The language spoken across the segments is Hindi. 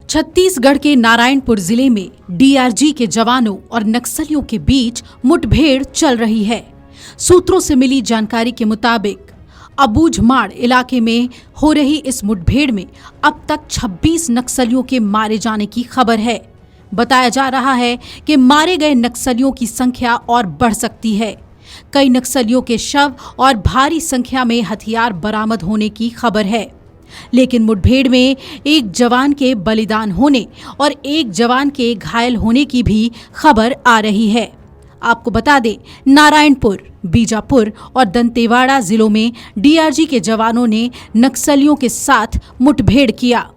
छत्तीसगढ़ के नारायणपुर जिले में डीआरजी के जवानों और नक्सलियों के बीच मुठभेड़ चल रही है। सूत्रों से मिली जानकारी के मुताबिक अबूझमाड़ इलाके में हो रही इस मुठभेड़ में अब तक 26 नक्सलियों के मारे जाने की खबर है। बताया जा रहा है कि मारे गए नक्सलियों की संख्या और बढ़ सकती है। कई नक्सलियों के शव और भारी संख्या में हथियार बरामद होने की खबर है। लेकिन मुठभेड़ में एक जवान के बलिदान होने और एक जवान के घायल होने की भी खबर आ रही है। आपको बता दें, नारायणपुर, बीजापुर और दंतेवाड़ा जिलों में डीआरजी के जवानों ने नक्सलियों के साथ मुठभेड़ किया।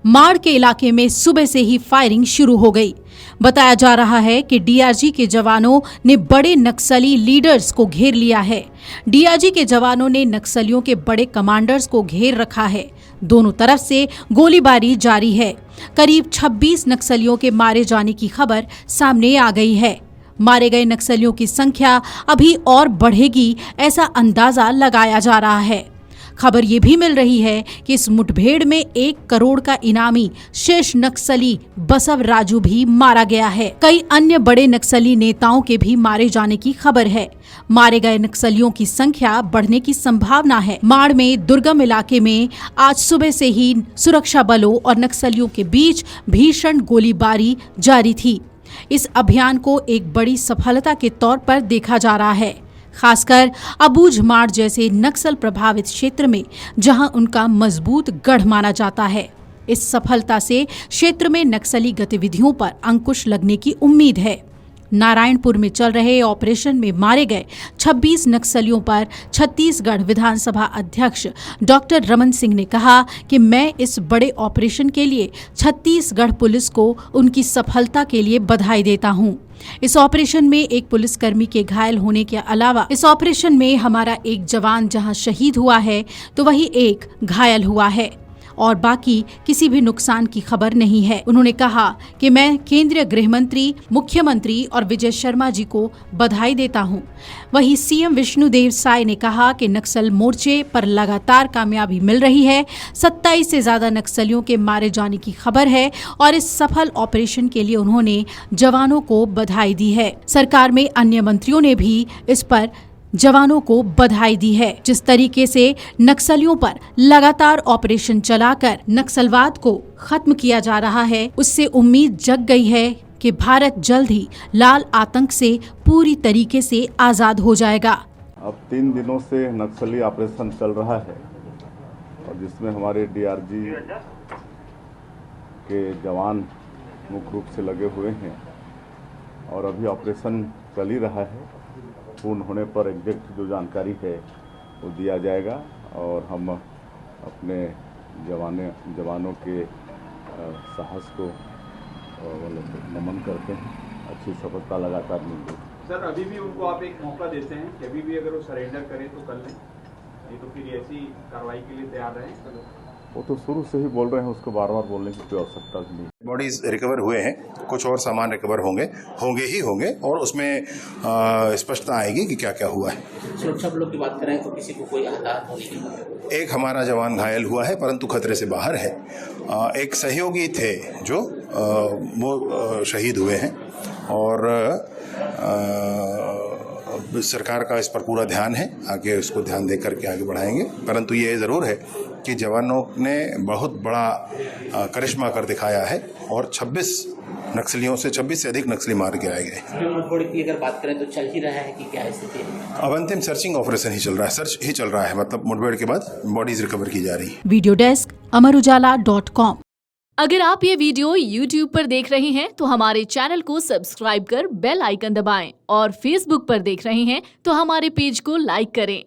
माड़ के इलाके में सुबह से ही फायरिंग शुरू हो गई। बताया जा रहा है कि डीआरजी के जवानों ने बड़े नक्सली लीडर्स को घेर लिया है। डीआरजी के जवानों ने नक्सलियों के बड़े कमांडर्स को घेर रखा है। दोनों तरफ से गोलीबारी जारी है। करीब 26 नक्सलियों के मारे जाने की खबर सामने आ गई है। मारे गए नक्सलियों की संख्या अभी और बढ़ेगी, ऐसा अंदाजा लगाया जा रहा है। खबर ये भी मिल रही है कि इस मुठभेड़ में 1 करोड़ का इनामी शेष नक्सली बसव राजू भी मारा गया है। कई अन्य बड़े नक्सली नेताओं के भी मारे जाने की खबर है। मारे गए नक्सलियों की संख्या बढ़ने की संभावना है। माड़ में दुर्गम इलाके में आज सुबह से ही सुरक्षा बलों और नक्सलियों के बीच भीषण गोलीबारी जारी थी। इस अभियान को एक बड़ी सफलता के तौर पर देखा जा रहा है, खासकर अबूझमाड़ जैसे नक्सल प्रभावित क्षेत्र में, जहां उनका मजबूत गढ़ माना जाता है। इस सफलता से क्षेत्र में नक्सली गतिविधियों पर अंकुश लगने की उम्मीद है। नारायणपुर में चल रहे ऑपरेशन में मारे गए 26 नक्सलियों पर छत्तीसगढ़ विधानसभा अध्यक्ष डॉक्टर रमन सिंह ने कहा कि मैं इस बड़े ऑपरेशन के लिए छत्तीसगढ़ पुलिस को उनकी सफलता के लिए बधाई देता हूं। इस ऑपरेशन में एक पुलिसकर्मी के घायल होने के अलावा इस ऑपरेशन में हमारा एक जवान जहां शहीद हुआ है तो वही एक घायल हुआ है और बाकी किसी भी नुकसान की खबर नहीं है। उन्होंने कहा कि मैं केंद्रीय गृह मंत्री, मुख्यमंत्री और विजय शर्मा जी को बधाई देता हूं। वहीं सीएम विष्णुदेव साय ने कहा कि नक्सल मोर्चे पर लगातार कामयाबी मिल रही है। 27 से ज्यादा नक्सलियों के मारे जाने की खबर है और इस सफल ऑपरेशन के लिए उन्होंने जवानों को बधाई दी है। सरकार में अन्य मंत्रियों ने भी इस पर जवानों को बधाई दी है। जिस तरीके से नक्सलियों पर लगातार ऑपरेशन चलाकर नक्सलवाद को खत्म किया जा रहा है, उससे उम्मीद जग गई है कि भारत जल्द ही लाल आतंक से पूरी तरीके से आजाद हो जाएगा। अब 3 दिनों से नक्सली ऑपरेशन चल रहा है और जिसमें हमारे डीआरजी के जवान मुख्य रूप से लगे हुए हैं और अभी ऑपरेशन चल ही रहा है। पूर्ण होने पर एग्जैक्ट जो जानकारी है वो दिया जाएगा और हम अपने जवानों के साहस को नमन करते हैं। अच्छी सफलता लगातार मिल रही। सर, अभी भी उनको आप एक मौका देते हैं कि अभी भी अगर वो सरेंडर करें तो कर लें, नहीं तो फिर ऐसी कार्रवाई के लिए तैयार रहें? वो तो शुरू से ही बोल रहे हैं, उसको बार बार बोलने की कोई आवश्यकता नहीं। बॉडीज रिकवर हुए हैं, कुछ और सामान रिकवर होंगे और उसमें स्पष्टता आएगी कि क्या क्या हुआ है। सुरक्षा बलों की बात करें तो किसी को कोई आघात होने की? एक हमारा जवान घायल हुआ है परंतु खतरे से बाहर है। एक सहयोगी थे जो वो शहीद हुए हैं और सरकार का इस पर पूरा ध्यान है। आगे उसको ध्यान दे करके आगे बढ़ाएंगे। परंतु ये ज़रूर है कि जवानों ने बहुत बड़ा करिश्मा कर दिखाया है और 26 नक्सलियों से 26 से अधिक नक्सली मार गिराए गए। मुठभेड़ की अगर बात करें तो चल ही रहा है कि क्या स्थिति है? अब अंतिम सर्चिंग ऑपरेशन ही चल रहा है, सर्च ही चल रहा है। मतलब मुठभेड़ के बाद बॉडीज रिकवर की जा रही है। वीडियो डेस्क अमरउजाला.com। अगर आप ये वीडियो YouTube पर देख रहे हैं तो हमारे चैनल को सब्सक्राइब कर बेल आइकन दबाएं और Facebook पर देख रहे हैं तो हमारे पेज को लाइक करें।